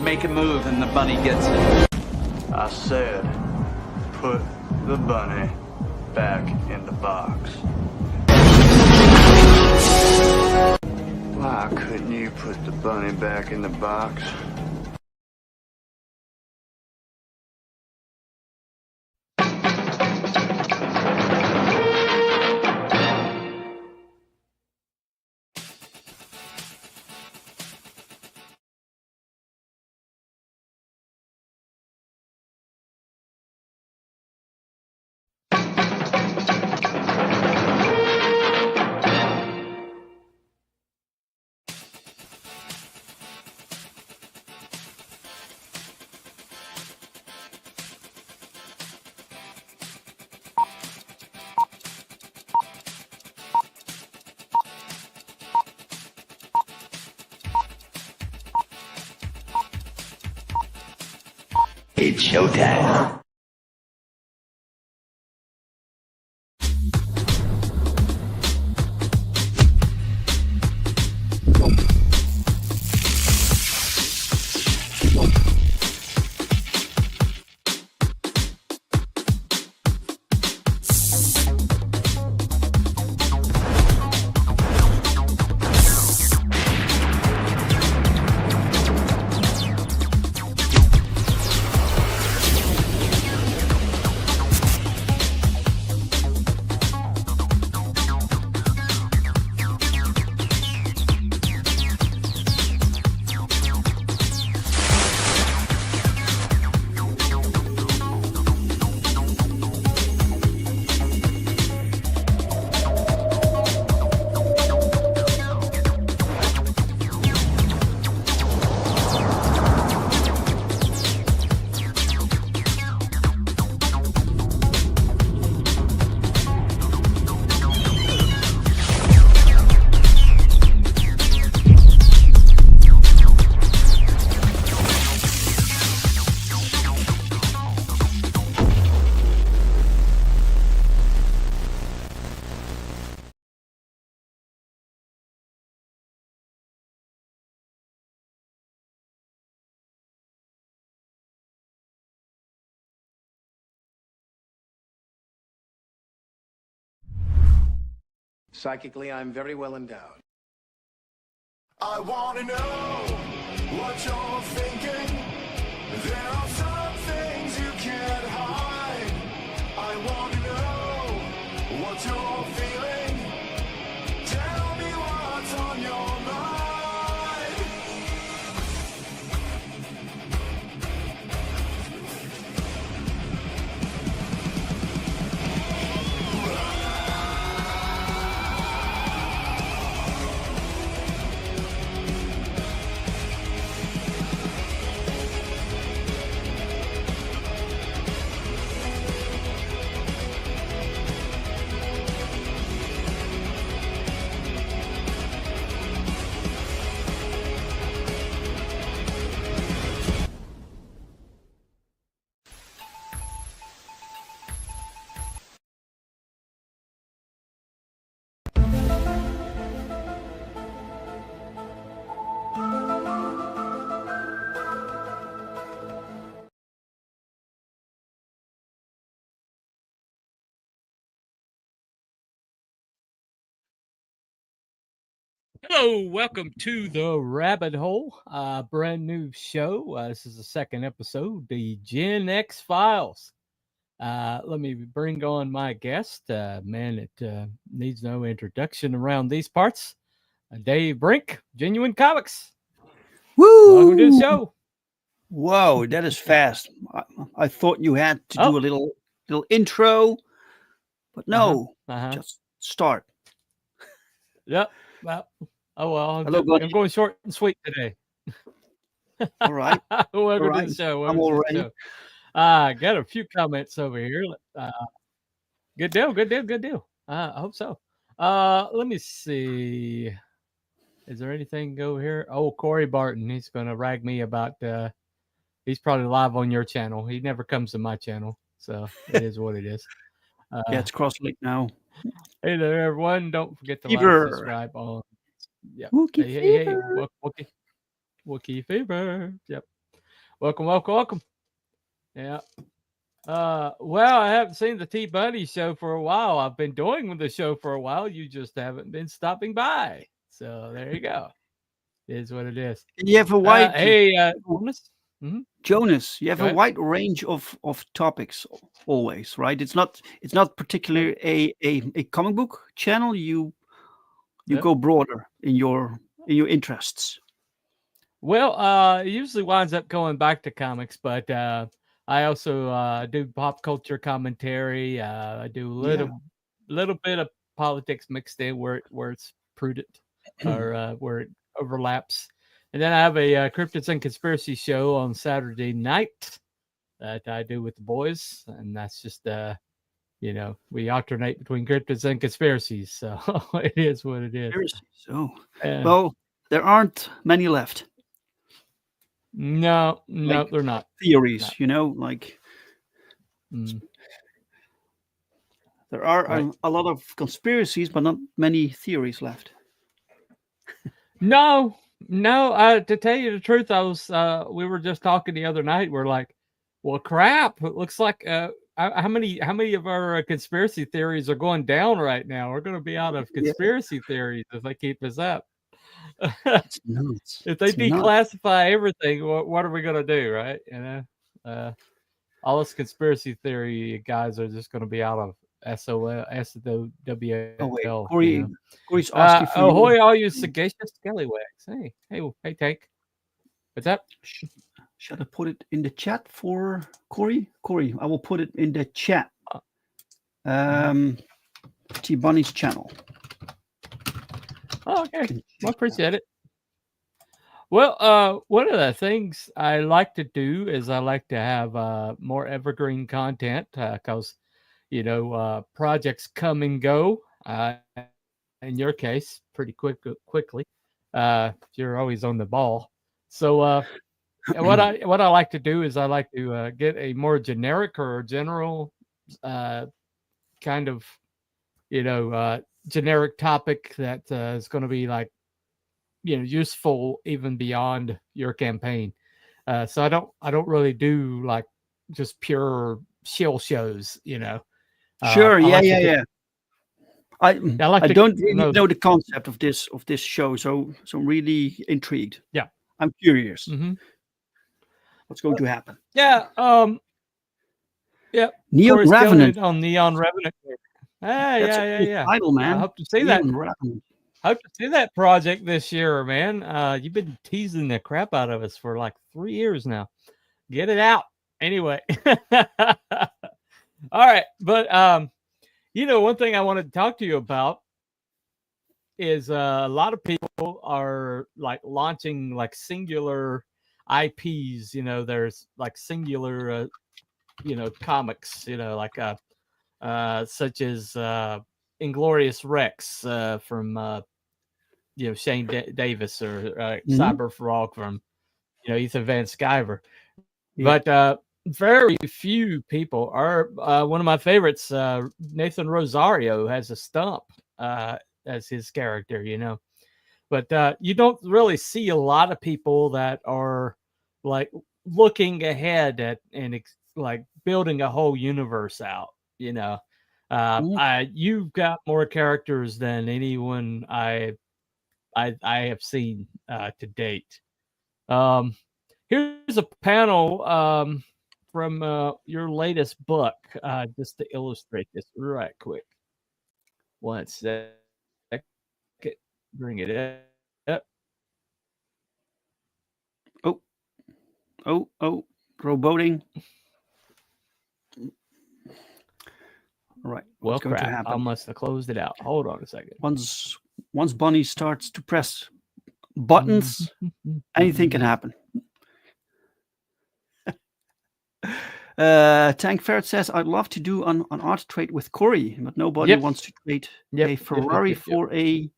make a move and the bunny gets it. I said, put the bunny back in the box. Why couldn't you put the bunny back in the box? It's showtime. Psychically, I'm very well endowed. I wanna know what you're thinking. There are some things you can't hide. I wanna know what you're feeling. Tell me what's on your mind. Hello, welcome to the Rabbit Hole, brand new show. This is the second episode, the Gen X Files. Let me bring on my guest, man that needs no introduction around these parts, Dave Brink, Genuine Comics. Woo! Welcome to the show. Whoa, that is fast. I thought you had to do a little intro, but no, just start. Yep. Well, I'm going short and sweet today. All right. Welcome to the show. I'm all ready. Got a few comments over here. Good deal. I hope so. Let me see. Is there anything over here? Oh, Corey Barton. He's going to rag me about. He's probably live on your channel. He never comes to my channel, so it is what it is. Yeah, it's cross-linked now. Hey there, everyone! Don't forget to like, subscribe on. Yep. Wookiee Hey, Wookiee Fever. Yep. Welcome, welcome, welcome. Yeah. Well, I haven't seen the T Bunny show for a while. I've been doing the show for a while. You just haven't been stopping by. So there you go. It is what it is. You have a wide Hey, Jonas. Jonas. You have Go a ahead. wide range of topics always, right? It's not particularly a comic book channel. You Yep. go broader in your interests. Well, it usually winds up going back to comics, but I also do pop culture commentary. I do a little bit of politics mixed in where it's prudent or where it overlaps. And then I have a cryptids and conspiracy show on Saturday night that I do with the boys, and that's just we alternate between cryptids and conspiracies, so it is what it is. So, well, there aren't many left. No, they're not. Theories, like there are a lot of conspiracies, but not many theories left. No. To tell you the truth, I was we were just talking the other night. We're like, well, crap. It looks like how many of our conspiracy theories are going down right now? We're going to be out of conspiracy theories if they keep us up. If they declassify everything, what are we going to do, right? All us conspiracy theory guys are just going to be out of SOWL. Corey's asking for ahoy, all you sagacious scallywags. Hey, Tank. What's that? Should I put it in the chat for Corey? Corey, I will put it in the chat. T Bunny's channel. Oh, okay. Well, appreciate it. Well, one of the things I like to do is I like to have more evergreen content because, projects come and go. In your case, pretty quickly. You're always on the ball. So what I like to do is I like to get a more generic or general kind of, generic topic that is going to be like, useful even beyond your campaign. So I don't really do like just pure shill shows, Sure, I yeah. I don't really know the concept of this show, so I'm really intrigued. Yeah, I'm curious. What's going to happen? Yeah, Neon Revenant on Neon Revenant. Yeah. Title, man. I hope to see Neon that. Revenant. Hope to see that project this year, man. You've been teasing the crap out of us for like 3 years now. Get it out anyway. All right, but one thing I wanted to talk to you about is a lot of people are like launching like singular IPs. There's like singular, comics. Like such as Inglorious Rex from Shane Davis or Cyber Frog from Ethan Van Sciver. Yeah. But very few people are. One of my favorites, Nathan Rosario, has a stump as his character, but you don't really see a lot of people that are like looking ahead at and like building a whole universe out. You've got more characters than anyone I have seen to date. Here's a panel from your latest book, just to illustrate this right quick. One second. Bring it up. Oh, rowboating. Right. Well, crap. I must have closed it out. Hold on a second. Once Bunny starts to press buttons, anything can happen. Tank Ferret says, I'd love to do an art trade with Corey, but nobody wants to trade a Ferrari for a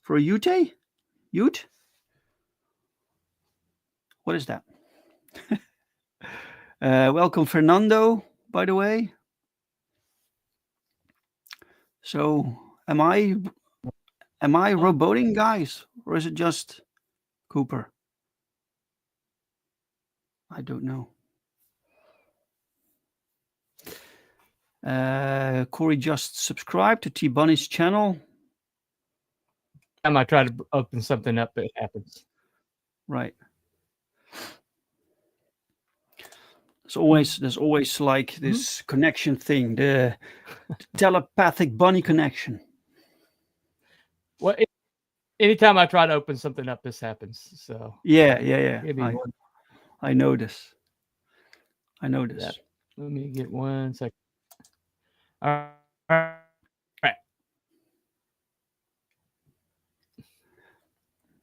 Ute? Ute? What is that? Welcome, Fernando, by the way. So, am I rowboating, guys, or is it just Cooper? I don't know. Corey just subscribed to T Bunny's channel. Time I try to open something up, it happens. Right. There's always like this connection thing, the telepathic bunny connection. Well, anytime I try to open something up, this happens. So yeah. I know this. Let me get 1 second. All right.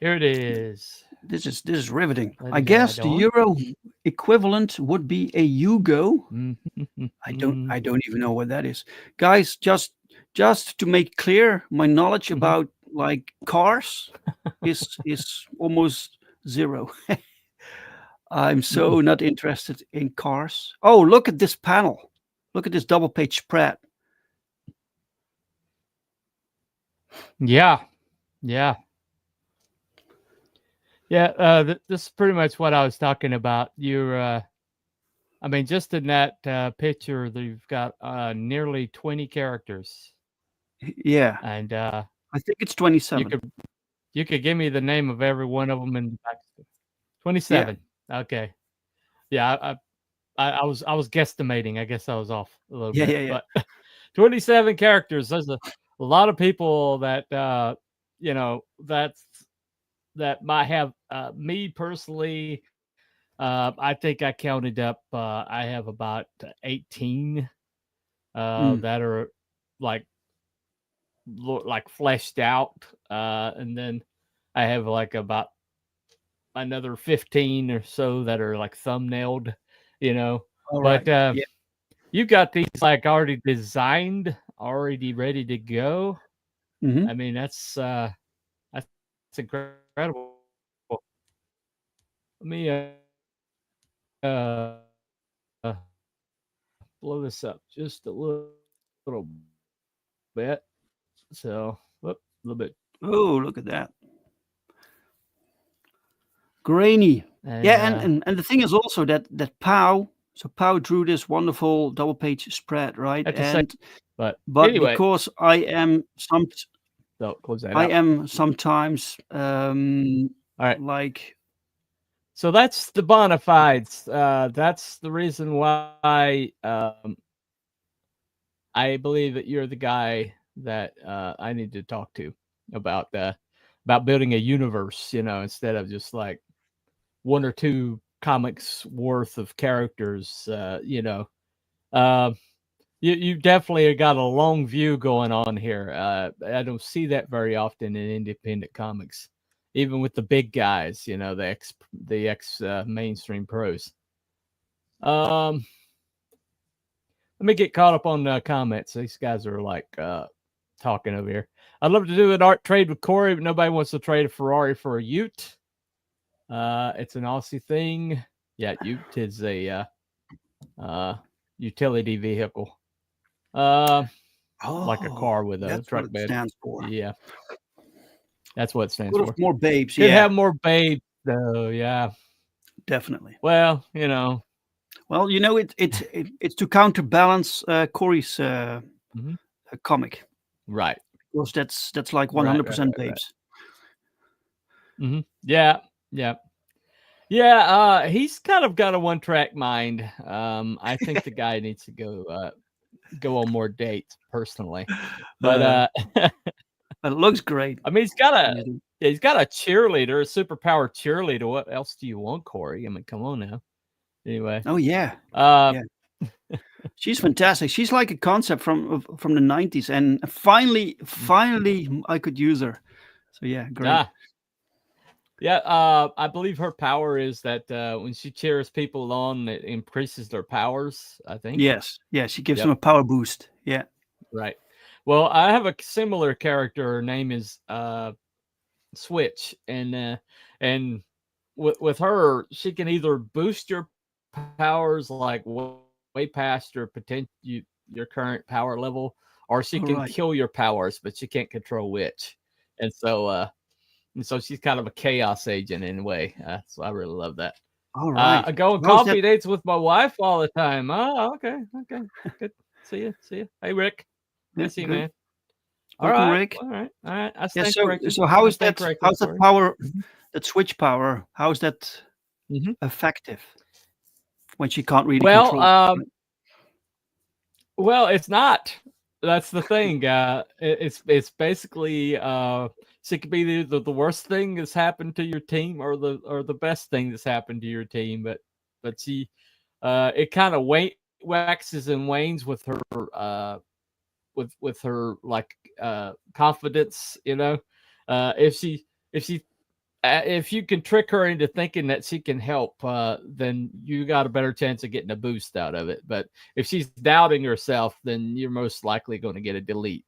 Here it is. This is riveting. I guess the euro equivalent would be a Yugo. I don't even know what that is. Guys, just to make clear, my knowledge about like cars is almost zero. I'm so not interested in cars. Oh, look at this panel. Look at this double page spread. Yeah. This is pretty much what I was talking about. I mean, just in that picture, you've got nearly 20 characters. Yeah. And I think it's 27. You could give me the name of every one of them in the back. 27. Yeah. Okay. Yeah, I was guesstimating. I guess I was off a little bit. Yeah. But 27 characters. There's a lot of people that that might have me personally. I think I counted up. I have about 18 that are like fleshed out, and then I have like about another 15 or so that are like thumbnailed, But you've got these like already designed, already ready to go. I mean, that's incredible. Let me blow this up just a little bit. So, a little bit. Oh, look at that. Grainy. And the thing is also that Pau, so Pau drew this wonderful double page spread, right? But anyway, because I am sometimes all right. Like, so that's the bona fides. That's the reason why I believe that you're the guy that I need to talk to about building a universe, instead of just like 1 or 2 comics worth of characters. You definitely got a long view going on here. I don't see that very often in independent comics, even with the big guys, the ex mainstream pros. Let me get caught up on comments. These guys are like talking over here. I'd love to do an art trade with Corey, but nobody wants to trade a Ferrari for a Ute. It's an Aussie thing. Yeah, Ute is a utility vehicle. Like a car with a truck bed. Stands for. Yeah, that's what it stands for. More babes. Could have more babes, though. Yeah, definitely. Well, it's to counterbalance Corey's comic, right? Because that's like 100% babes. Right. Yeah. He's kind of got a one-track mind. I think the guy needs to go on more dates personally, but it looks great. I mean, he's got a cheerleader, a superpower cheerleader. What else do you want, Corey? I mean, come on now. Anyway. Oh yeah. She's fantastic. She's like a concept from the 90s, and finally I could use her. So yeah, great. I believe her power is that when she cheers people on, it increases their powers, I think. Yes. Yeah, she gives them a power boost. Yeah. Right. Well, I have a similar character. Her name is Switch, and with her, she can either boost your powers like way past your your current power level, or she can kill your powers, but she can't control which. And so she's kind of a chaos agent in a way. So I really love that. All right. I go on How's coffee that? dates with my wife all the time. Oh, okay. Good. See you. Hey, Rick. Yeah, Nice to see you, good. man. All Welcome, right. Rick. All right. I Yeah. stand So corrected. how I is stand that? corrected How's that for you. power? Mhm. That switch power? How is that Mhm. effective when she can't really Well, control? well, it's not. That's the thing. It's basically so it could be the worst thing that's happened to your team or the best thing that's happened to your team. But she it kind of waxes and wanes with her with her like confidence. If if you can trick her into thinking that she can help, then you got a better chance of getting a boost out of it. But if she's doubting herself, then you're most likely going to get a delete,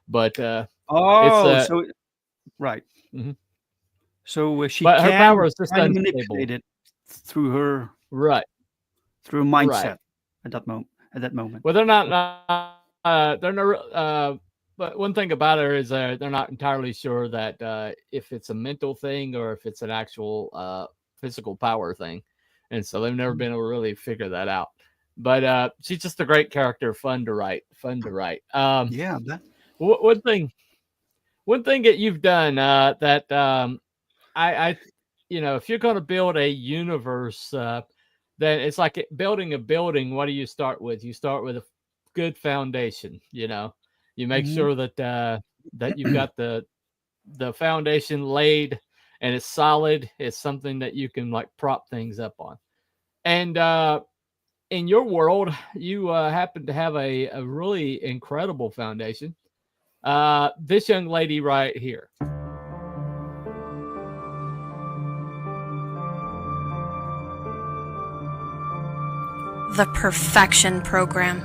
But it's Oh, so right. mhm. So she But her power can is just manipulate unstable. it through her Right, right. mindset at that moment. At that moment. Well, they're not, but one thing about her is they're not entirely sure that if it's a mental thing or if it's an actual physical power thing. And so they've never been able to really figure that out. But she's just a great character, fun to write. Yeah. That. One thing that you've done that I if you're going to build a universe, then it's like building a building. What do you start with? You start with a good foundation. You make Mhm. sure that you've got the foundation laid and it's solid. It's something that you can like prop things up on. And in your world, you happen to have a really incredible foundation. This young lady right here. The perfection program.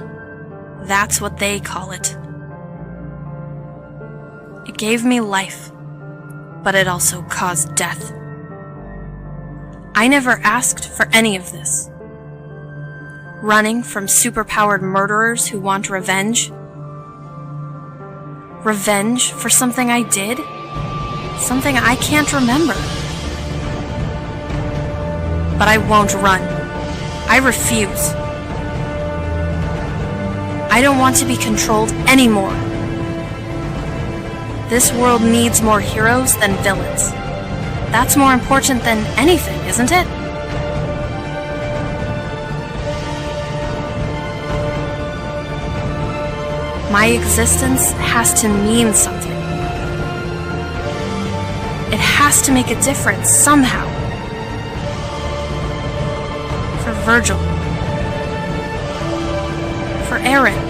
That's what they call it. It gave me life, but it also caused death. I never asked for any of this. Running from superpowered murderers who want revenge. Revenge for something I did? Something I can't remember. But I won't run. I refuse. I don't want to be controlled anymore. This world needs more heroes than villains. That's more important than anything, isn't it? My existence has to mean something. It has to make a difference somehow. For Virgil. For Aaron.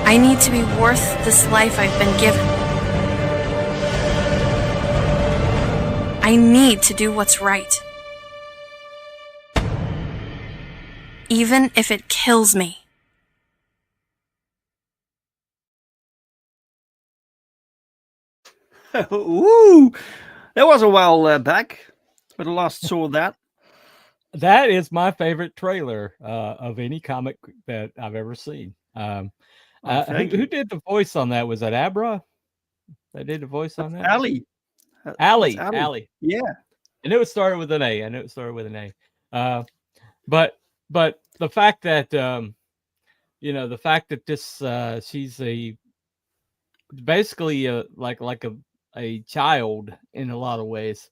I need to be worth this life I've been given. I need to do what's right. Even if it kills me. Ooh, that was a while back when I last saw that. That is my favorite trailer of any comic that I've ever seen. Who did the voice on that? Was that Abra? That did the voice on that? Ali. Ali. Yeah. I knew it started with an A. But the fact that the fact that this she's basically like a child in a lot of ways,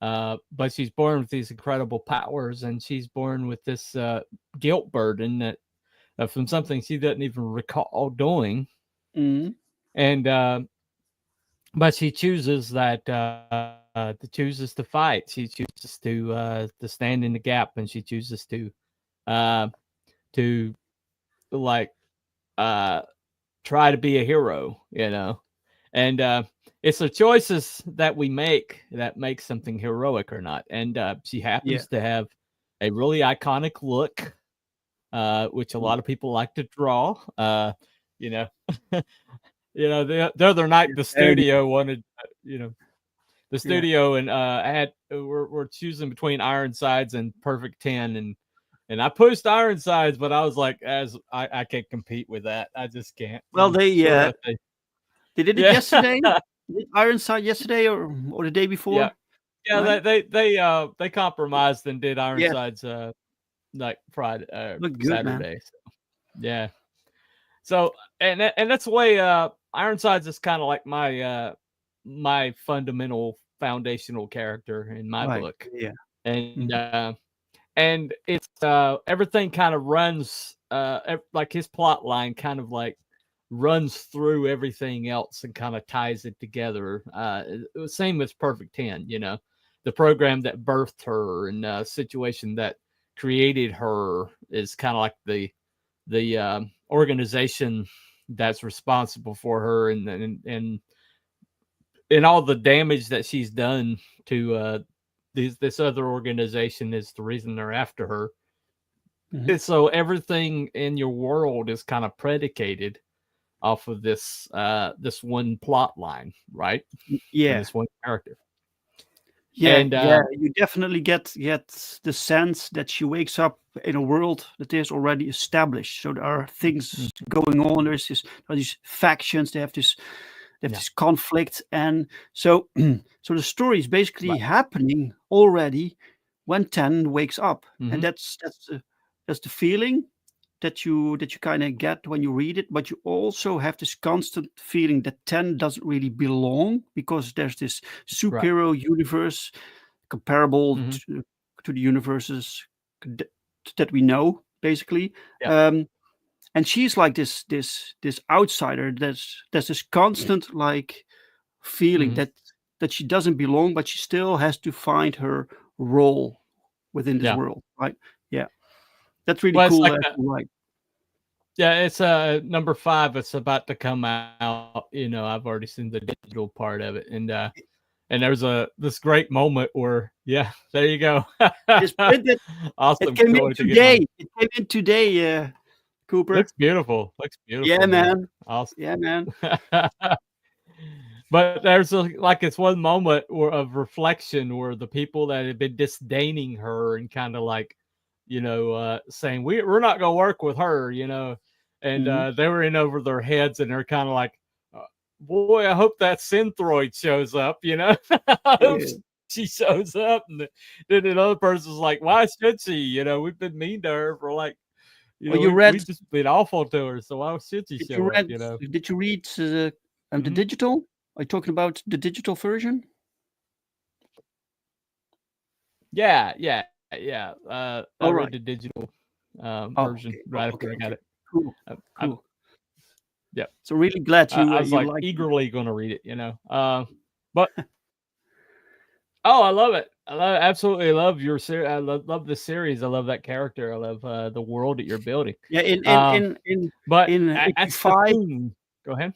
but she's born with these incredible powers, and she's born with this guilt burden that from something she doesn't even recall doing, Mhm. and but she chooses chooses to fight. She chooses to stand in the gap, and she chooses uh, to like try to be a hero, and it's the choices that we make that make something heroic or not. And she happens to have a really iconic look, which a lot of people like to draw. You know, the other night the studio wanted, the studio and we're choosing between Ironsides and Perfect 10, and I pushed Ironsides, but I was like, I can't compete with that. I just can't. Well, they did it yesterday. Ironside yesterday or the day before? Yeah, Right? they compromised and did Yes, Ironside's like Friday looked good, man. Saturday. So, yeah. So and that's the way Ironsides is kind of like my fundamental foundational character in my Right. book. Yeah. And Mhm. and it's everything kind of runs like his plot line kind of like runs through everything else and kind of ties it together. It was same as Perfect 10, the program that birthed her and situation that created her is kind of like the organization that's responsible for her and all the damage that she's done to this other organization is the reason they're after her. Mhm. And so everything in your world is kind of predicated off of this one plot line, right? And Yeah. this one character. Yeah, And yeah, you definitely get the sense that she wakes up in a world that is already established. So there are things going on. There are these factions. They have yeah, this conflict, and so so the story is basically right. happening already when Ten wakes up, and Hmm. that's the feeling that you kind of get when you read it. But you also have this constant feeling that Ten doesn't really belong because there's this Right. superhero universe comparable Hmm. to the universes th- that we know, basically. Yeah. Um, and she's like this outsider. There's this constant like feeling Hmm. that she doesn't belong, but she still has to find her role within this Yeah. world, right? Yeah, that's really Well, it's cool. like Right. yeah, it's number 5. It's about to come out. I've already seen the digital part of it, and there's this great moment where there you go. It's printed. It Awesome. came Can't in wait to get today. mine. It came in today, Cooper. Looks beautiful. Looks Yeah, beautiful, man. man. Awesome. Yeah, man. But there's it's one moment of reflection where the people that had been disdaining her and kind of like, saying we're not gonna work with her, and Mhm. they were in over their heads and they're kind of like, boy, I hope that synthroid shows up, I hope Yeah. she shows up, and then another person's like, why should she? We've been mean to her for like, Well, you we read just been awful to her, so why should she Did you show up? read did you read the Mhm. digital? Are you talking about the digital version? Yeah, yeah, yeah. I All read right. the digital Oh, version okay. Oh, right okay, after I got okay. it. Cool. I Cool. yeah, So really glad I was you like like it. eagerly going to read it, But I love it. Absolutely love your series. I love the series. I love that character. I love the world that you're building. Yeah, Um, but issue that's the 5 theme. Go ahead.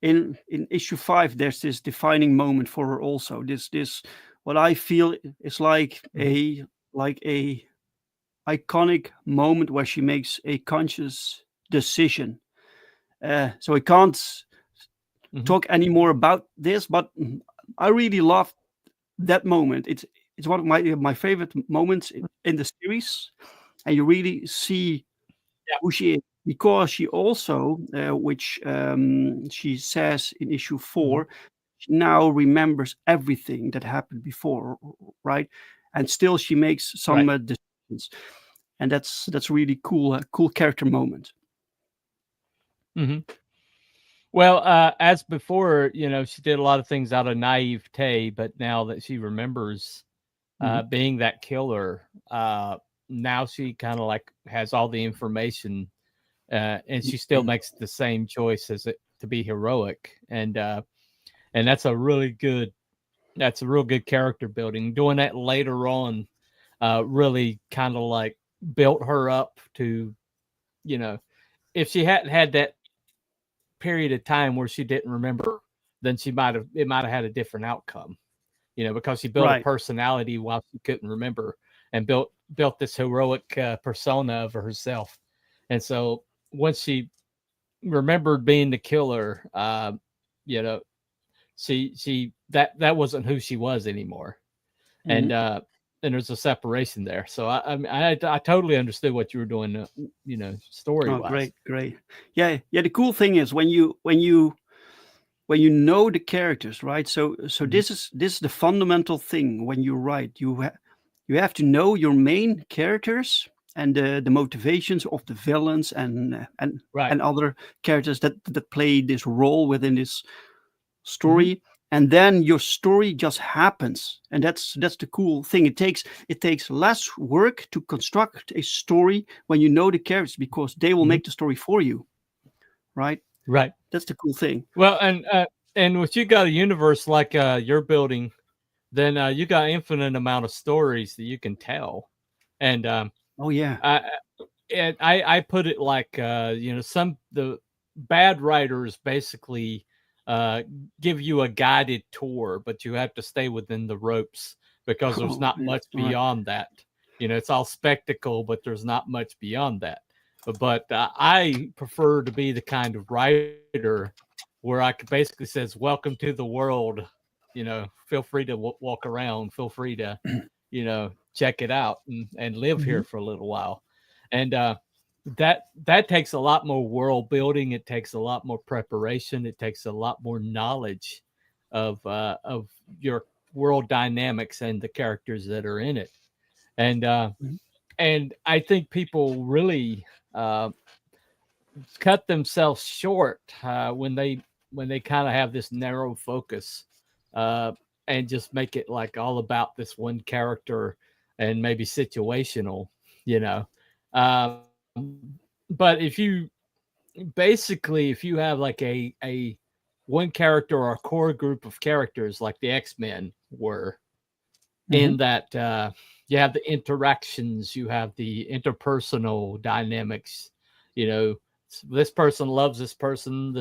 in issue 5 there's this defining moment for her also. This what I feel is like Hmm. a iconic moment where she makes a conscious decision. So I can't Hmm. talk any more about this, but I really love that moment. It's one of my favorite moments in the series, and you really see Yeah. who she is because she also, which she says in issue Hmm. 4, she now remembers everything that happened before, right? And still she makes some Right. decisions, and that's really cool. A cool character moment. Hmm. Well, as before, she did a lot of things out of naivete, but now that she remembers Hmm. being that killer, now she kind of like has all the information, and she still makes the same choice as it to be heroic, and that's a real good character building. Doing that later on, really kind of like built her up to, you know, if she hadn't had that period of time where she didn't remember, then it might have had a different outcome, because she built a Right. personality while she couldn't remember and built this heroic persona of herself. And so once she remembered being the killer, you know, she that wasn't who she was anymore. Mhm. And there's a separation there. So I totally understood what you were doing, story Oh, wise. great, great. Yeah, yeah. The cool thing is when you when you know the characters, right? So this is the fundamental thing when you write. You have to know your main characters and the motivations of the villains and other characters that play this role within this story. And then your story just happens, and that's the cool thing. It takes less work to construct a story when you know the characters, because they will make the story for you, right? Right. That's the cool thing. Well, and if you got a universe like you're building, then you got infinite amount of stories that you can tell. And oh yeah, I put it like the bad writers basically give you a guided tour, but you have to stay within the ropes, because there's not much beyond that. It's all spectacle, but there's not much beyond that. But I prefer to be the kind of writer where I could basically says, welcome to the world, feel free to walk around, feel free to, check it out and live here for a little while. And that takes a lot more world building. It takes a lot more preparation. It takes a lot more knowledge of your world dynamics and the characters that are in it. And I think people really cut themselves short when they kind of have this narrow focus and just make it like all about this one character and maybe situational, but if you have like a one character or a core group of characters like the X-Men were, in that you have the interactions, you have the interpersonal dynamics, this person loves this person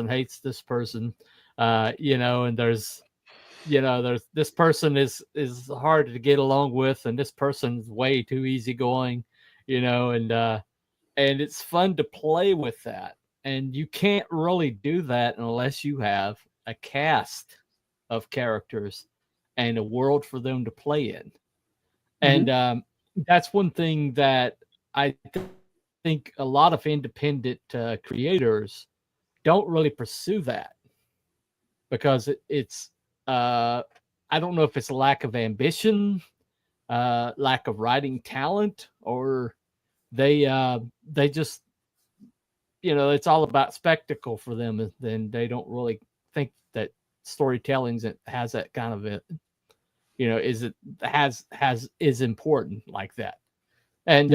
hates this person, and there's this person is hard to get along with, and this person's way too easygoing, and it's fun to play with that. And you can't really do that unless you have a cast of characters and a world for them to play in. And that's one thing that I think a lot of independent creators don't really pursue that, because it's I don't know if it's a lack of ambition, lack of writing talent, or they just, it's all about spectacle for them, and then they don't really think that storytelling has that kind of it, is important like that. And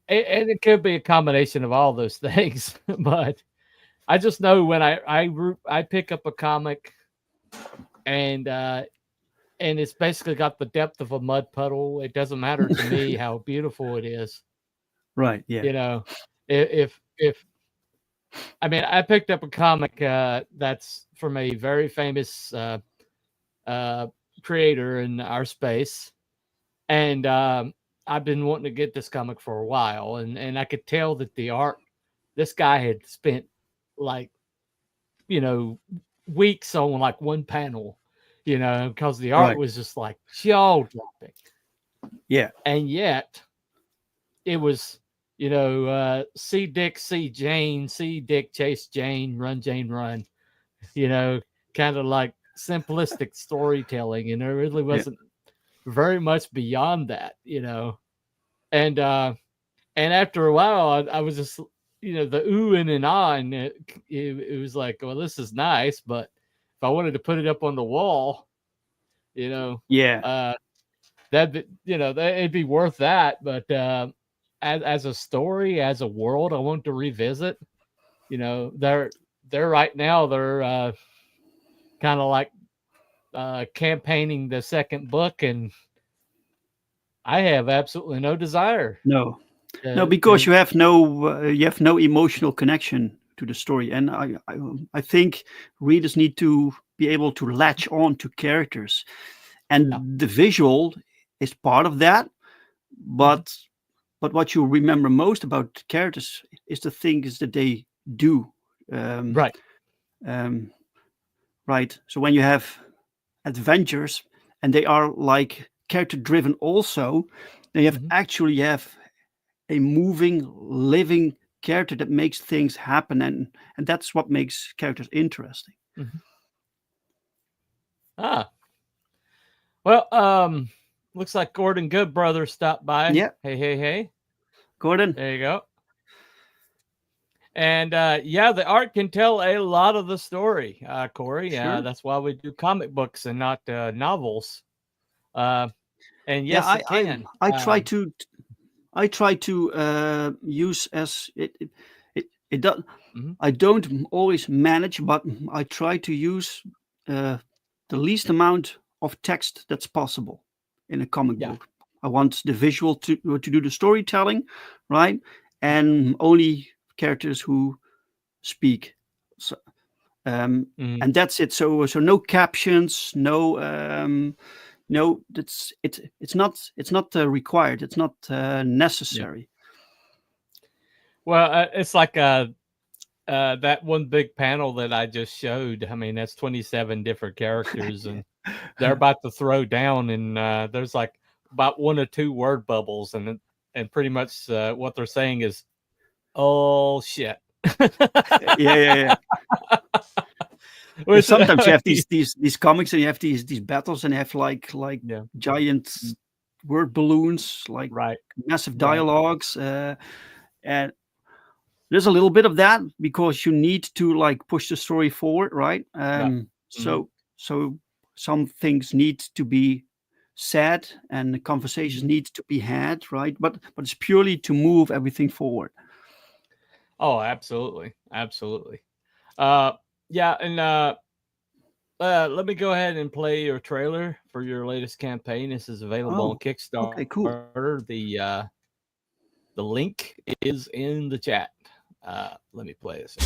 and it could be a combination of all those things. But I just know when I pick up a comic and it's basically got the depth of a mud puddle, it doesn't matter to me how beautiful it is. Right. Yeah. If I mean, I picked up a comic that's from a very famous creator in our space, and I've been wanting to get this comic for a while, and I could tell that the art, this guy had spent like, weeks on like one panel, because the art was just like jaw dropping. Yeah. And yet it was, see Dick, see Jane, see Dick chase Jane, run Jane, run, kind of like simplistic storytelling. And there really wasn't very much beyond that, and after a while I was just, the oohing and ahhing, it was like, well, this is nice, but if I wanted to put it up on the wall, it'd be worth that. But as a story, as a world, I want to revisit. They're right now, they're kind of like campaigning the second book, and I have absolutely no desire. No, because you have no emotional connection to the story, and I think readers need to be able to latch on to characters, and the visual is part of that. But what you remember most about characters is the things that they do. Right. So when you have adventures and they are like character driven also, then you have actually have a moving, living character that makes things happen, and that's what makes characters interesting. Ah, well, looks like Gordon Goodbrother stopped by. Yeah. Hey. Gordon. There you go. And yeah, the art can tell a lot of the story, Corey. Sure. That's why we do comic books and not novels. And yes, yeah, it can. I try to use as it does. I don't always manage, but I try to use the least amount of text that's possible in a comic book. I want the visual to do the storytelling, right? And only characters who speak. So, and that's it. So no captions, no, it's not required. It's not necessary. Well, it's like that one big panel that I just showed. I mean, that's 27 different characters, and they're about to throw down, and there's like about 1 or 2 word bubbles, and pretty much what they're saying is, "Oh shit." yeah. Sometimes you have these comics, and you have these battles, and you have like giant word balloons, like massive dialogues, and there's a little bit of that because you need to like push the story forward, right? So some things need to be said, and the conversations need to be had, right? But it's purely to move everything forward. Oh, absolutely. Yeah, and let me go ahead and play your trailer for your latest campaign. This is available on Kickstarter. Okay, cool. The link is in the chat. Let me play this.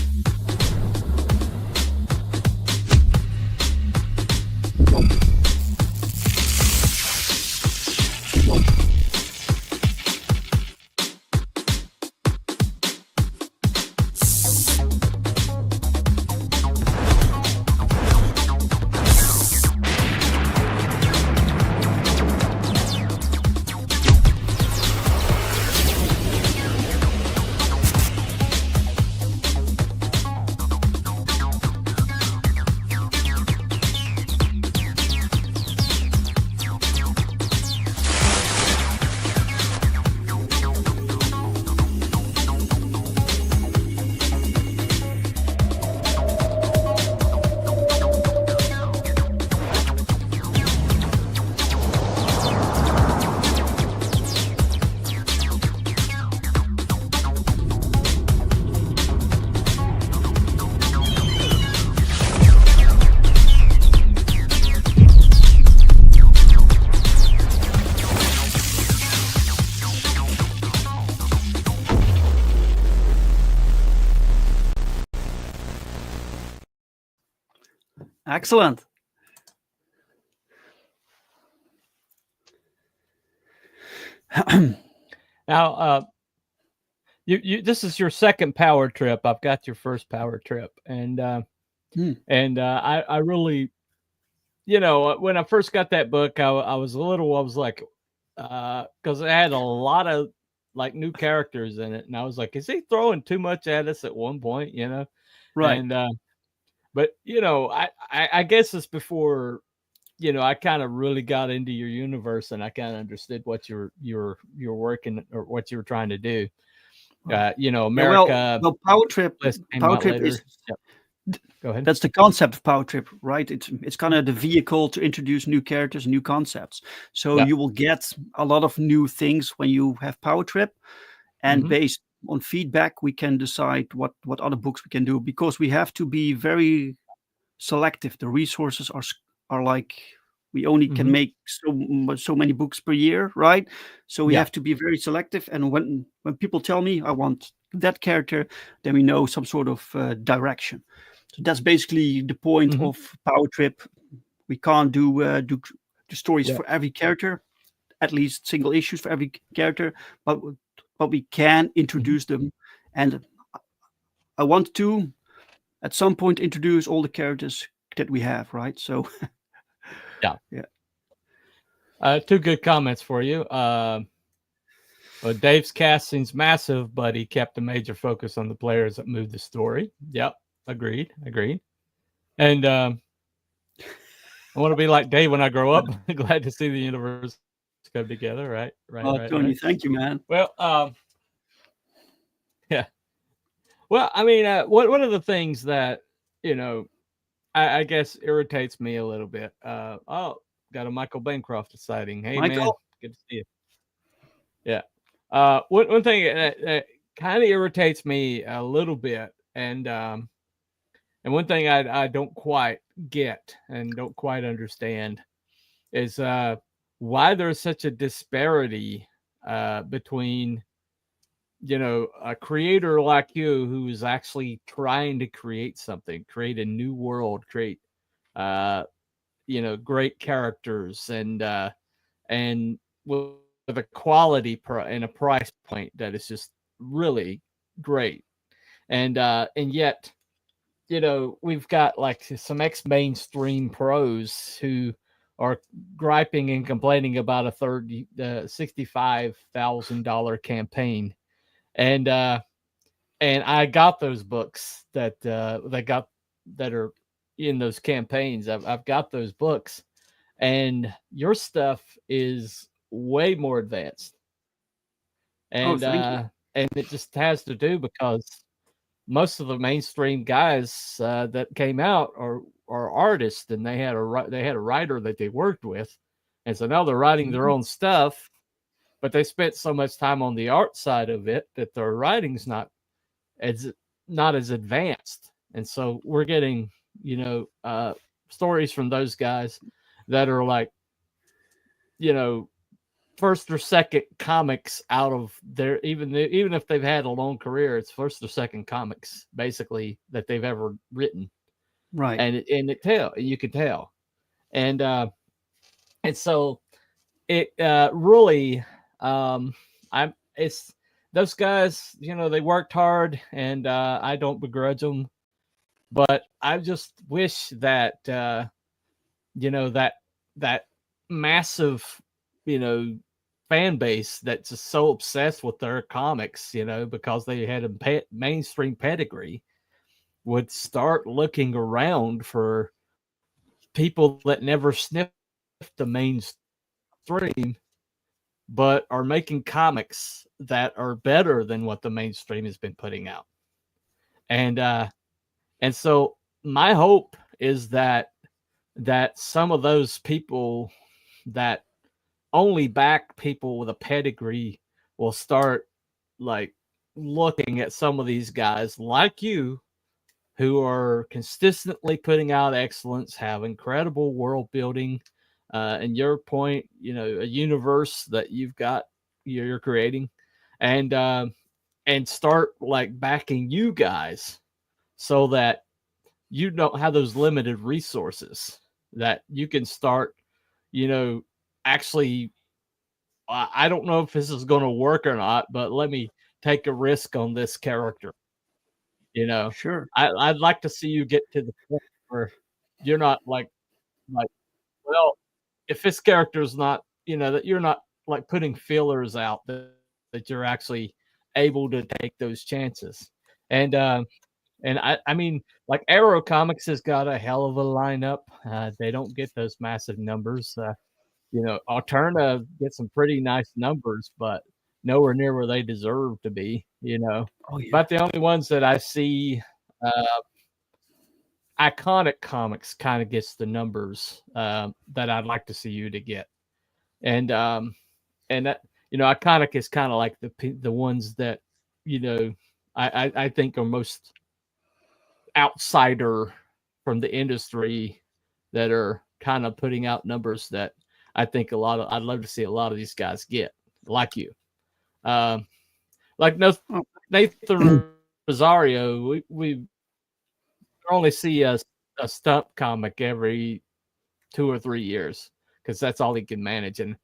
Excellent. Now, you this is your second power trip. I've got your first power trip, and I really, when I first got that book, I was like, because it had a lot of like new characters in it, and I was like, is he throwing too much at us at one point? Right. And but I guess it's before I kind of really got into your universe, and I kind of understood what you're working, or what you were trying to do. America. Well, Power Trip is. Yep. Go ahead. That's the concept of Power Trip, right? It's kind of the vehicle to introduce new characters, new concepts. So you will get a lot of new things when you have Power Trip, and based on feedback, we can decide what other books we can do, because we have to be very selective. The resources are like, we only can make so many books per year, right? So we have to be very selective. And when people tell me I want that character, then we know some sort of direction. So that's basically the point of Power Trip. We can't do stories for every character, at least single issues for every character, but we can introduce them. And I want to, at some point, introduce all the characters that we have, right? So yeah. Two good comments for you. Well, Dave's casting's massive, but he kept a major focus on the players that moved the story. Yep, agreed. And I want to be like Dave when I grow up. Glad to see the universe come together. Right. Tony, thank you, man. Well, yeah. Well, I mean, one of the things that I guess irritates me a little bit. Oh, got a Michael Bancroft sighting. Hey, man, Michael? good to see you. Yeah. One thing that kind of irritates me a little bit, and one thing I don't quite get and don't quite understand is why there's such a disparity between a creator like you who is actually trying to create something, create a new world, create great characters and with a quality and a price point that is just really great. And yet, we've got like some ex-mainstream pros who are griping and complaining about a $65,000 campaign. And I got those books that are in those campaigns. I've got those books, and your stuff is way more advanced. And thank you. and it just has to do because most of the mainstream guys that came out are artists, and they had a writer that they worked with, and so now they're writing their own stuff, but they spent so much time on the art side of it that their writing's not as advanced. And so we're getting stories from those guys that are like first or second comics out of their, even if they've had a long career, it's first or second comics basically that they've ever written. Right. And you can tell. And so it really it's those guys, they worked hard, and I don't begrudge them, but I just wish that that massive fan base that's just so obsessed with their comics, because they had a mainstream pedigree, would start looking around for people that never sniffed the mainstream but are making comics that are better than what the mainstream has been putting out. And so my hope is that some of those people that only back people with a pedigree will start like looking at some of these guys like you who are consistently putting out excellence, have incredible world building, and your point, a universe that you're creating, and start like backing you guys so that you don't have those limited resources, that you can start, actually, I don't know if this is going to work or not, but let me take a risk on this character. Sure. I'd like to see you get to the point where you're not like, well, if this character is not, that you're not like putting fillers out, that you're actually able to take those chances. And I mean, like Arrow Comics has got a hell of a lineup. They don't get those massive numbers. Alterna gets some pretty nice numbers, but nowhere near where they deserve to be, Oh, yeah. But the only ones that I see, Iconic Comics kind of gets the numbers that I'd like to see you to get. And that, Iconic is kind of like the ones that, I think are most outsider from the industry, that are kind of putting out numbers that I think I'd love to see a lot of these guys get, like you. Like Nathan Rosario, we only see a stump comic every 2 or 3 years because that's all he can manage. And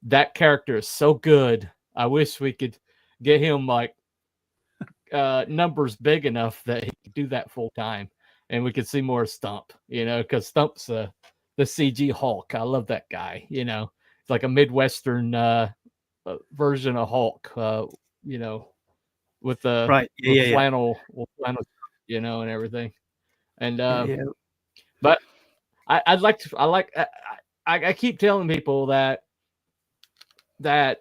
that character is so good. I wish we could get him like numbers big enough that he could do that full time, and we could see more Stump, because Stump's the CG Hulk. I love that guy. It's like a Midwestern version of Hulk, with the Right. Yeah. flannel, and everything. And Yeah. but I'd like to. I keep telling people that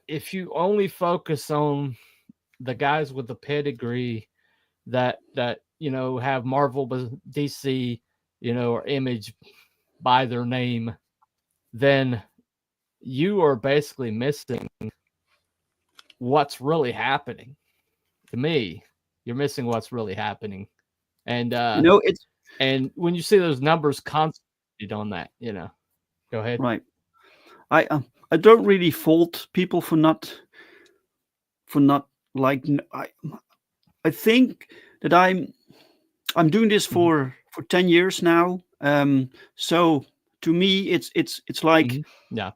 if you only focus on the guys with the pedigree that have Marvel, DC, or Image by their name, then you are basically missing what's really happening. To me, you're missing what's really happening. And It's and when you see those numbers concentrated on that, go ahead. right. I don't really fault people for not like I think that I'm doing this for 10 years now. So to me it's like Yeah.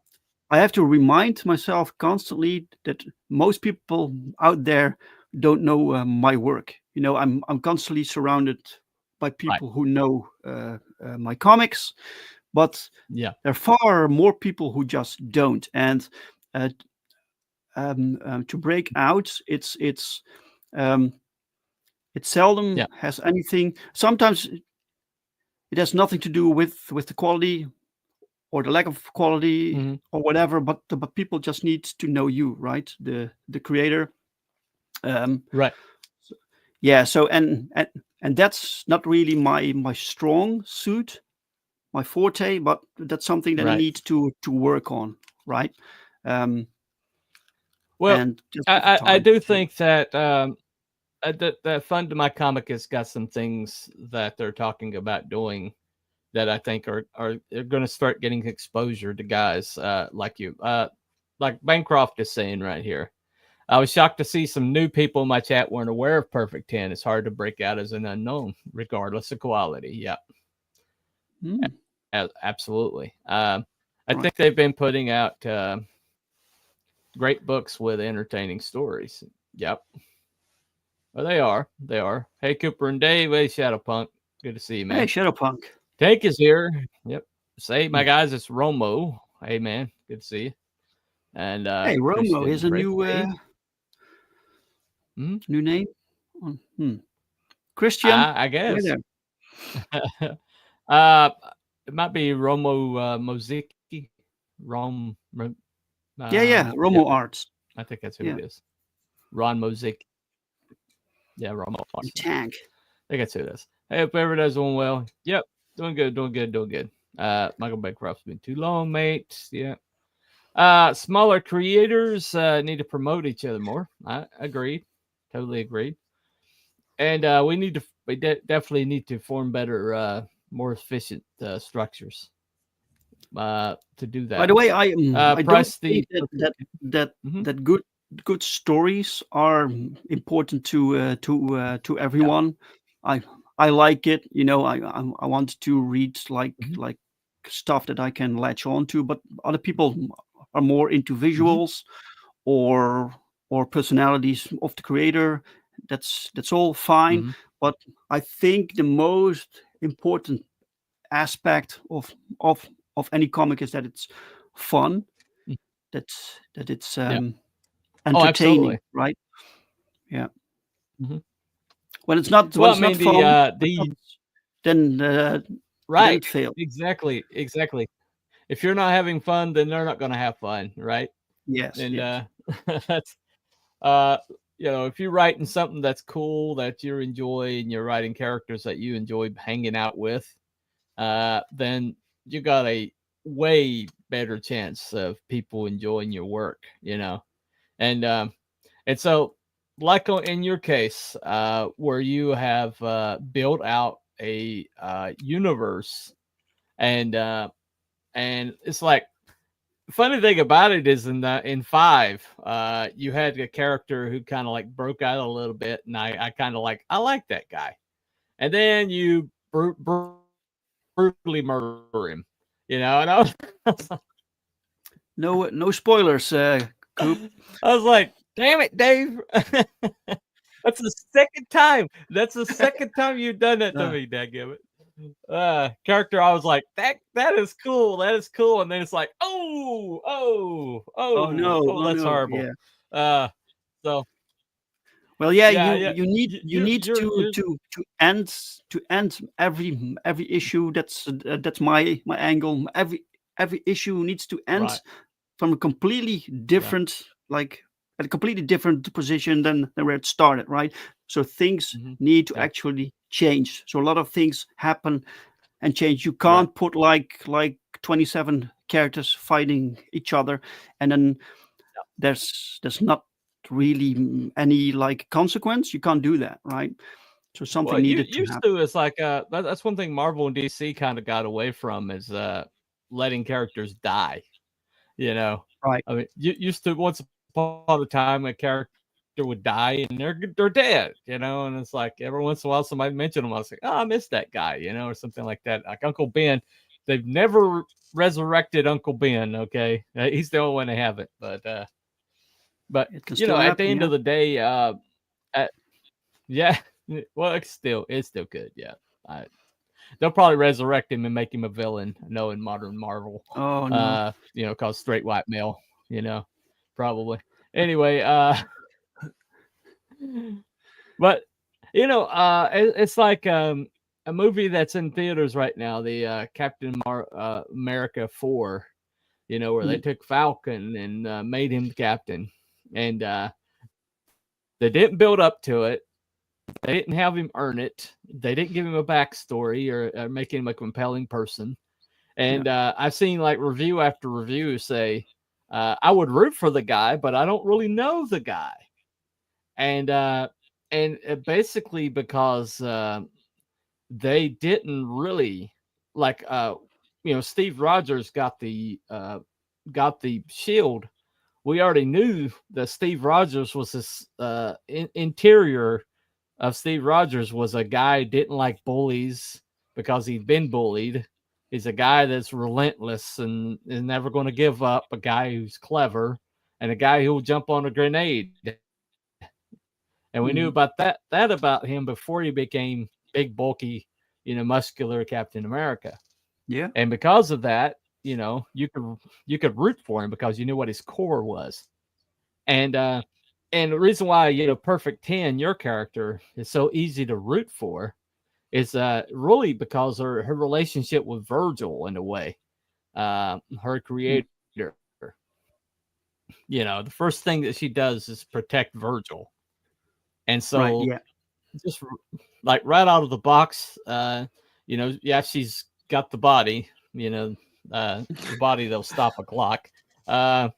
I have to remind myself constantly that most people out there don't know my work. I'm constantly surrounded by people who know my comics, but Yeah. there are far more people who just don't. And uh, to break out, it seldom Yeah. has anything. Sometimes it has nothing to do with the quality or the lack of quality or whatever, but people just need to know you, right? The creator. Right. Yeah. So and that's not really my strong suit, my forte, but that's something that I Right. need to work on, right? Well, And just I do think that that Fun to My Comic has got some things that they're talking about doing that I think are going to start getting exposure to guys like you, like Bancroft is saying right here. I was shocked to see some new people in my chat weren't aware of Perfect 10. It's hard to break out as an unknown, regardless of quality. Yeah, absolutely. I think they've been putting out great books with entertaining stories. Yep. Well, they are. They are. Hey, Cooper and Dave. Hey, Shadowpunk. Good to see you, man. Hey, Shadowpunk. Tank is here. Yep. Say, my guys, it's Romo. Hey, man. Good to see you. And hey, Romo is a new name. Christian. I guess. It might be Romo Mozicki. Romo Arts. I think that's who it is. Ron Mozicki. Yeah, Romo Arts. Tank. I think that's who it is. Hey, hope everybody's doing well. Yep. Doing good. Michael Bancroft's been too long, mate. Yeah. Smaller creators need to promote each other more. I agreed. Totally agreed. And we definitely need to form better, more efficient structures to do that. By the way, I don't think that good stories are important to everyone. Yeah. I like it. I want to read like stuff that I can latch on to, but other people are more into visuals or personalities of the creator. That's all fine. But I think the most important aspect of any comic is that it's fun, that it's entertaining, right? Yeah. When it's not, well, when it's not fun, then right, it fail. Exactly. If you're not having fun, then they're not going to have fun, right? Yes. And that's if you're writing something that's cool that you enjoy and you're writing characters that you enjoy hanging out with, then you got a way better chance of people enjoying your work, and so like in your case, where you have built out a universe, and it's like, funny thing about it is in 5, you had a character who kind of like broke out a little bit, and I kind of I like that guy, and then you brutally murder him, and I was no spoilers, Coop. I was like, damn it, Dave. That's the second time. That's the second time you've done that to me, dadgummit. character. I was like, that is cool. That is cool. And then it's like, oh, Oh that's no, horrible. yeah. So Well, yeah, yeah, you need you're to end every issue. That's my angle. Every issue needs to end right. from a completely Yeah. different, like at a completely different position than where it started, right? So things Hmm. need to Yeah. actually change. So a lot of things happen and change. You Right. can't put like 27 characters fighting each other, and then there's not really any like consequence. You can't do that, right? So Well, something you needed to used happen. to. It's like that's one thing Marvel and DC kind of got away from is letting characters die. You know, Right. I mean, you used to once upon a time a character would die and they're dead. You know, and it's like every once in a while somebody mentioned them. I was like, oh, I miss that guy. You know, or something like that. Like Uncle Ben, they've never resurrected Uncle Ben. Okay, he's the only one they haven't. But It can you know, still at the happen, end yeah. of the day, yeah, well, it's still good. Yeah, I, they'll probably resurrect him and make him a villain. No, in modern Marvel, Oh no. you know, called straight white male. You know, probably. Anyway, but you know, it's like a movie that's in theaters right now, the America 4. You know, where they Mm, took Falcon and made him the captain, and they didn't build up to it. They didn't have him earn it. They didn't give him a backstory or make him a compelling person. yeah. And I've seen like review after review say, I would root for the guy, but I don't really know the guy. And basically because they didn't really like, you know, Steve Rogers got the shield. We already knew that Steve Rogers was this interior of Steve Rogers was a guy who didn't like bullies because he'd been bullied. He's a guy that's relentless and is never going to give up, a guy who's clever, and a guy who will jump on a grenade. And we knew Mhm. about that about him before he became big, bulky, you know, muscular Captain America. Yeah. And because of that, you know, you could root for him because you knew what his core was. And the reason why, you know, Perfect 10, your character, is so easy to root for is really because her relationship with Virgil in a way, her Mm, creator. You know, the first thing that she does is protect Virgil. And right, so yeah. just like right out of the box, you know, yeah, she's got the body, you know, the body that'll stop a clock. And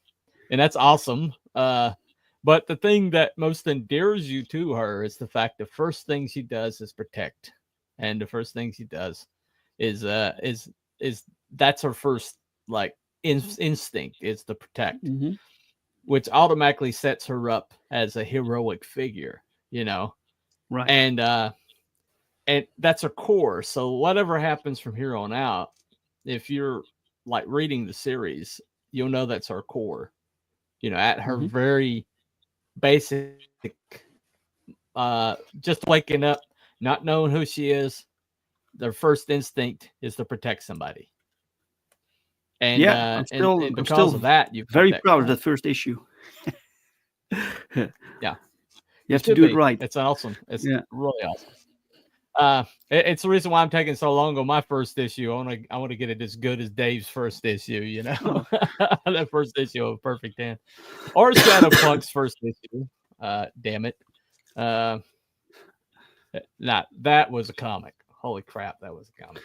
that's awesome. But the thing that most endears you to her is the fact the first thing she does is protect, and the first thing she does is that's her first like instinct is to protect, Mhm. which automatically sets her up as a heroic figure, you know, Right. and that's her core. So whatever happens from here on out, if you're like reading the series, you'll know that's her core. You know, at her Mhm. very basic, just waking up, not knowing who she is, their first instinct is to protect somebody. Yeah, And I'm because still of that, you very protect proud of them. that first issue. You Yeah, you have to should do it be. right. It's awesome. It's Yeah. really awesome. It's the reason why I'm taking so long on my first issue. I want to get it as good as Dave's first issue. You know, that first issue of Perfect 10 or Shadowpunk's first issue. Damn it. Uh, Not that was a comic. Holy crap, that was a comic.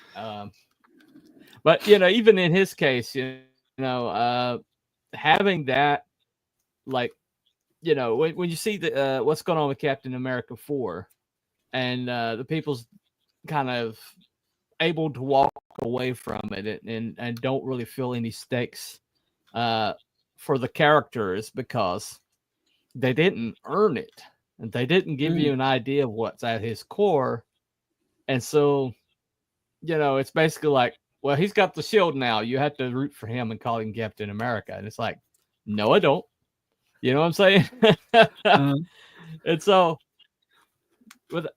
But you know, even in his case, you know, having that, like, you know, when you see the what's going on with Captain America 4, and the people's kind of able to walk away from it and don't really feel any stakes uh, for the characters because they didn't earn it, and they didn't give Mm, you an idea of what's at his core, and so you know, it's basically like, well, he's got the shield now. You have to root for him and call him Captain America. And it's like, no, I don't. You know what I'm saying? uh, And so,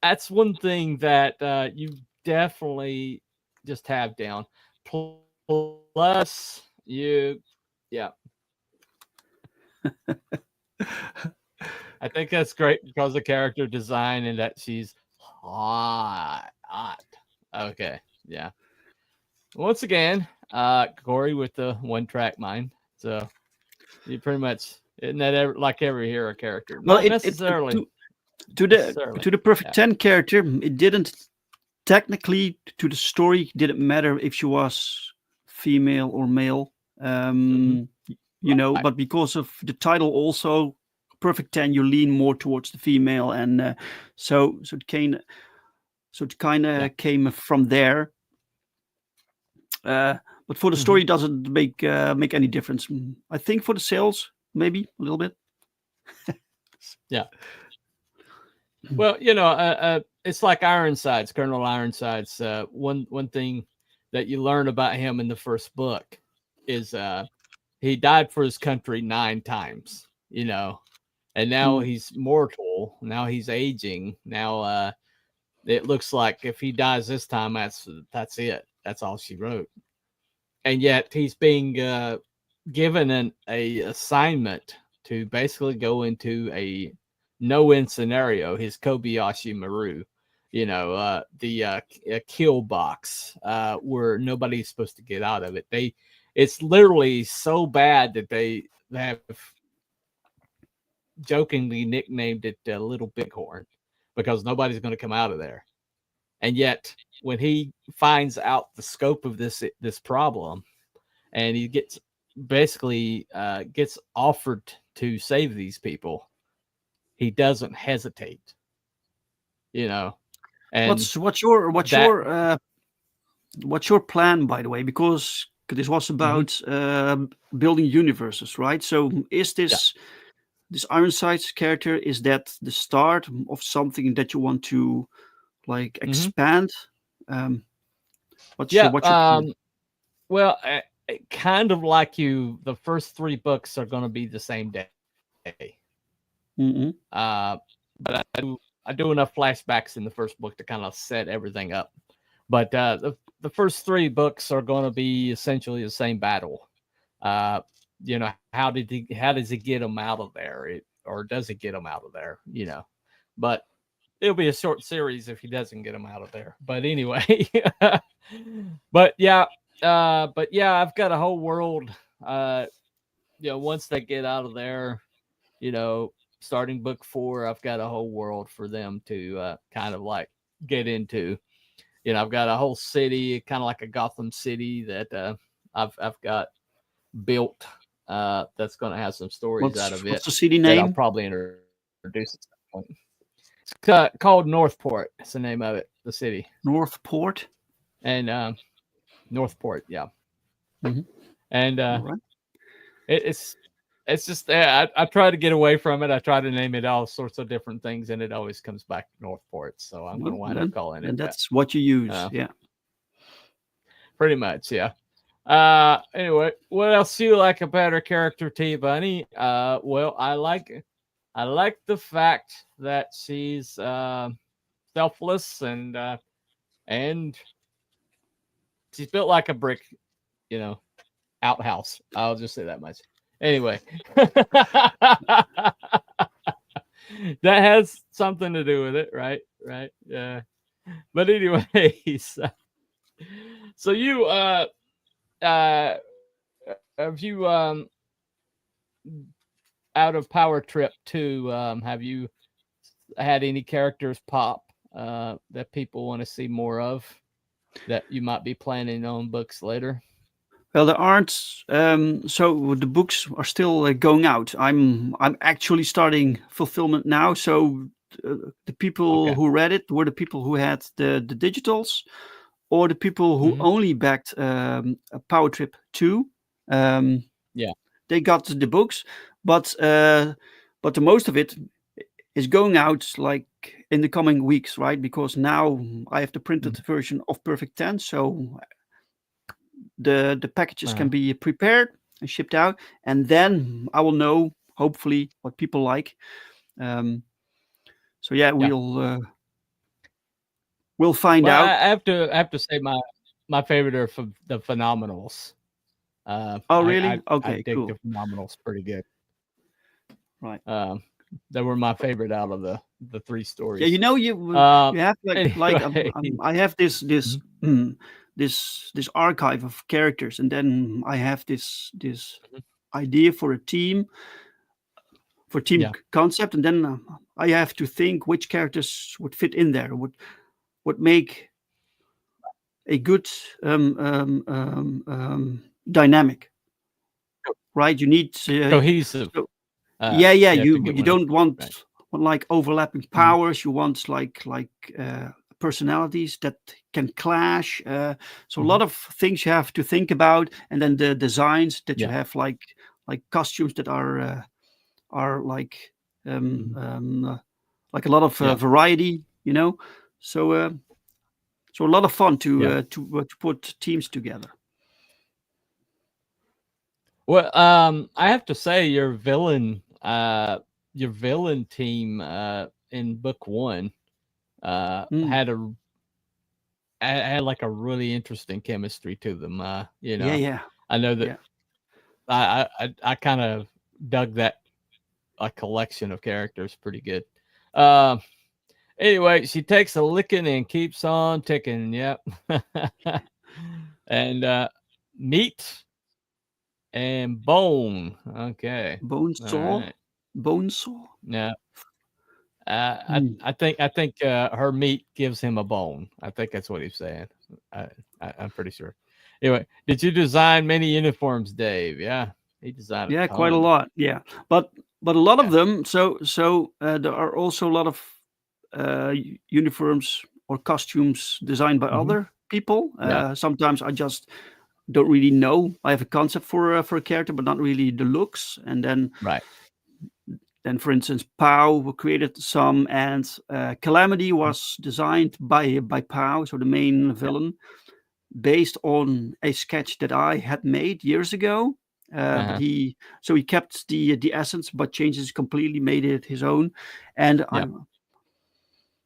that's one thing that you definitely just have down. Plus, yeah. I think that's great because of character design and that she's hot. Okay, yeah. Once again, Corey with the one-track mind. So you pretty much isn't that like every hero character? Well, Not necessarily. To the Perfect 10 character, it didn't technically, to the story, didn't matter if she was female or male. You know, but because of the title, also Perfect 10, you lean more towards the female, and so it kind of came from there. But for the story, it doesn't make any difference. I think for the sales, maybe a little bit. Yeah. Well, it's like Ironsides, Colonel Ironsides. One thing that you learn about him in the first book is he died for his country 9 times, and now he's mortal. Now he's aging. Now it looks like if he dies this time, that's it. That's all she wrote. And yet he's being given an assignment to basically go into a no-win scenario, his Kobayashi Maru, the kill box, where nobody's supposed to get out of it. It's literally so bad that they have jokingly nicknamed it Little Bighorn, because nobody's going to come out of there. And yet, when he finds out the scope of this problem, and he gets offered to save these people, he doesn't hesitate. And what's your plan, by the way? Because this was about building universes, right? So is this Ironsides character, is that the start of something that you want to like expand? What's your plan? Well, kind of like you, the first 3 books are going to be the same day. But I do enough flashbacks in the first book to kind of set everything up. But the first 3 books are going to be essentially the same battle. How does he get them out of there? Or does he get them out of there? But it'll be a short series if he doesn't get them out of there. But anyway, but yeah, I've got a whole world. Once they get out of there, starting book 4, I've got a whole world for them to kind of like get into. I've got a whole city, kind of like a Gotham City that I've got built. That's going to have some stories out of it. What's the city name? I'll probably introduce at some point. It's called Northport. That's the name of it. The city. Northport. And Northport, yeah. And right. it's just I try to get away from it. I try to name it all sorts of different things, and it always comes back to Northport. So I'm going to wind up calling it. And that's what you use, yeah. Pretty much, yeah. Anyway, what else do you like about her character, T Bunny? Well, I like the fact that she's selfless and she's built like a brick, outhouse. I'll just say that much. Anyway, that has something to do with it, right? Right. Yeah. But anyways, so you have you out of Power Trip 2, have you had any characters pop that people want to see more of that you might be planning on books later? Well, there aren't. So the books are still going out. I'm actually starting fulfillment now. So the people who read it were the people who had the digitals, or the people who only backed Power Trip 2. They got the books, but the most of it is going out like in the coming weeks, right? Because now I have the printed version of Perfect 10, so the packages can be prepared and shipped out, and then I will know hopefully what people like. So yeah, we'll We'll find Well, out. I have to say my favorite are the Phenomenals. Oh, I really? I Okay, dig the cool. Phenomenals pretty good. Right. They were my favorite out of the 3 Yeah, stories. you have Anyway. I have this Mhm. this archive of characters, and then I have this Mhm. idea for a team Yeah. concept, and then I have to think which characters would fit in there, would make a good dynamic, Co right? You need Cohesive. so yeah, You have to get you one of don't want right. like overlapping Mhm. powers. You want personalities that can clash. So a lot Mhm. of things you have to think about, and then the designs that you Yeah. have, like costumes that are Mhm. like a lot of Yeah. variety, you know. So so a lot of fun Yeah. to put teams together. Well, I have to say your villain team in book 1 Mm, had like a really interesting chemistry to them. yeah, yeah, I know that yeah. I kind of dug that a collection of characters pretty good. Um, anyway, she takes a licking and keeps on ticking. Yep. And meat and bone. Okay. Bone All saw, right. bone saw. Now, Mm. I think her meat gives him a bone. I think that's what he's saying. I, I'm pretty sure. Anyway, did you design many uniforms, Dave? Yeah, he designed a Yeah, quite a ton. lot. Yeah, but a lot of Yeah. them. There are also a lot of uniforms or costumes designed by Hmm. other people. Yeah. Sometimes I just don't really know. I have a concept for a character, but not really the looks. And Right. then, for instance, Pow created some, and Calamity Mhm. was designed by Pow, so the main Yeah. villain, based on a sketch that I had made years ago. But Uh-huh. he kept the essence, but changed it completely, made it his own. And Yeah.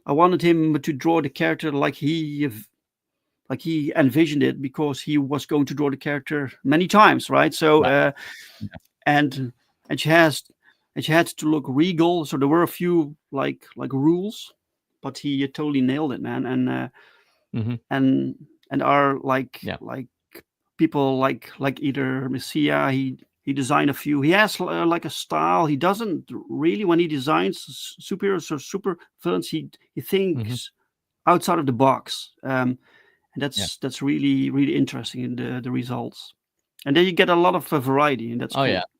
I wanted him to draw the character like he envisioned it, because he was going to draw the character many times, right? So Right. Yeah. and and she had to look regal. So there were a few like rules, but he totally nailed it, man. Hmm. And and are Yeah. like people like either Messiah. He designed a few. He has like a style. He doesn't really, when he designs superheroes or super villains, he Hmm. thinks outside of the box. And Yeah. that's really interesting in the results. And then you get a lot of variety, and that's Oh yeah. cool.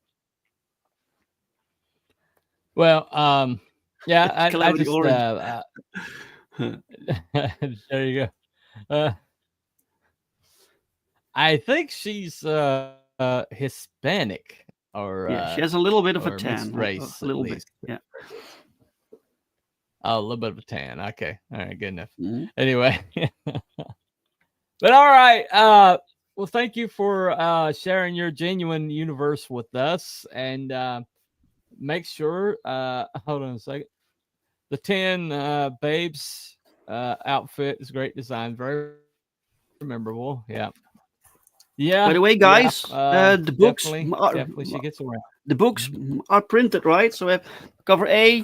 Well, yeah. I Calamity just Orange. there you go. I think she's Hispanic Yeah, she has a little bit of a or mixed tan, race a at little bit. least. Yeah. Oh, a little bit of a tan. Okay. All right. Good enough. Mhm. Anyway, but all right. Well, thank you for sharing your genuine universe with us, and make sure. Hold on a second. The 10 babes outfit is great design, very memorable. Yeah. By Yeah. the way, Yeah. guys, Definitely she gets around. the books Hmm. are printed, right? So I have cover A,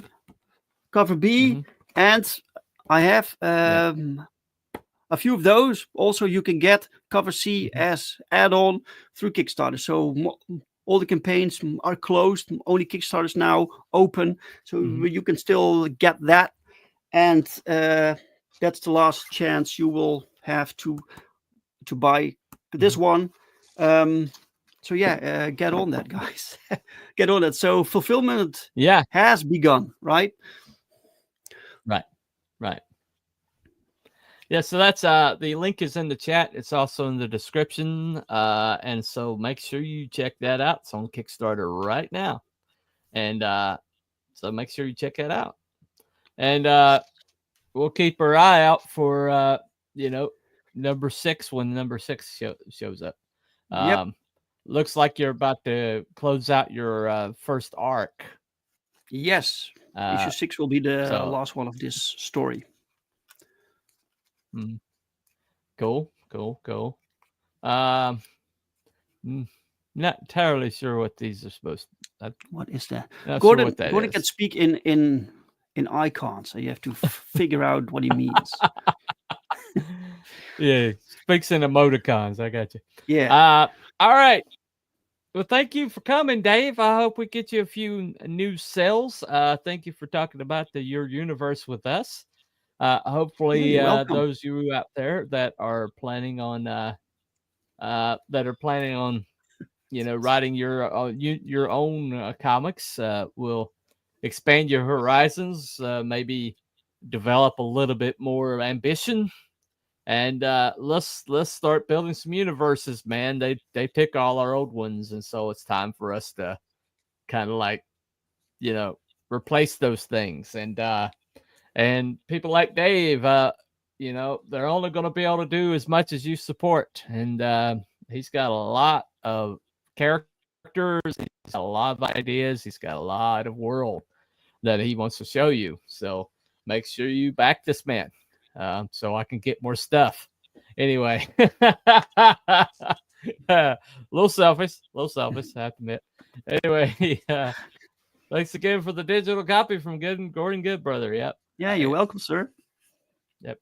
cover B, Hmm. and I have Yeah. a few of those. Also, you can get cover C Hmm. as add-on through Kickstarter. So all the campaigns are closed. Only Kickstarter is now open, so Hmm. you can still get that. And that's the last chance you will have to buy this Hmm. one. Um, so yeah, get on that, guys. Get on that. So fulfillment Yeah. has begun, right? Right. Right. Yeah, so that's the link is in the chat. It's also in the description. And so make sure you check that out. It's on Kickstarter right now. And so make sure you check that out. And we'll keep our eye out for you know, number 6 when number 6 shows up. Yep. Looks like you're about to close out your first arc. Yes. Uh Issue 6 will be the so last one of this story. Mm. Cool. Um, not entirely sure what these are supposed to. What is that? Not sure Gordon what that Gordon can is. speak in icons, so you have to figure out what he means. Yeah, speaks in emoticons. I got you. Yeah. All right. Well, thank you for coming, Dave. I hope we get you a few new sales. Thank you for talking about your universe with us. Yeah, Hopefully, you're welcome. those of you out there that are planning on writing your own comics will expand your horizons, maybe develop a little bit more ambition, and let's start building some universes, man. They took all our old ones, and so it's time for us to kind of like replace those things. And people like Dave, they're only going to be able to do as much as you support. And he's got a lot of characters, he's got a lot of ideas, he's got a lot of world that he wants to show you. So make sure you back this man, so I can get more stuff. Anyway, a little selfish, I have to admit. Anyway, thanks again for the digital copy from Gordon Goodbrother. Yep. Yeah, you're welcome, sir. Yep.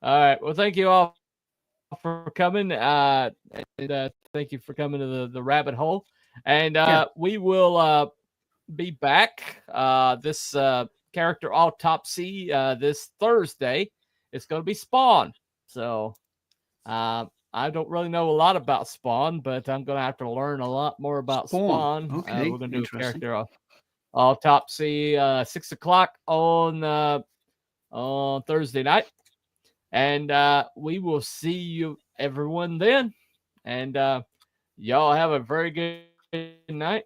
All right. Well, thank you all for coming. And thank you for coming to the rabbit hole. And we will be back. This character autopsy this Thursday. It's going to be Spawn. So I don't really know a lot about Spawn, but I'm going to have to learn a lot more about Spawn. Okay, We're going to do a character autopsy 6 o'clock on Thursday night. And we will see you everyone then. And y'all have a very good night.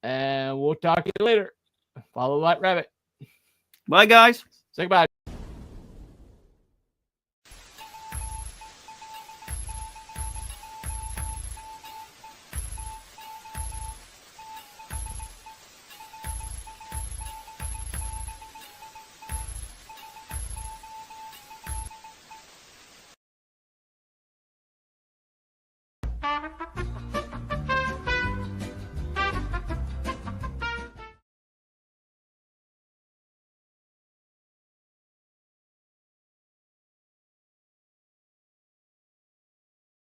And we'll talk to you later. Follow White Rabbit. Bye, guys. Say goodbye. Thank you.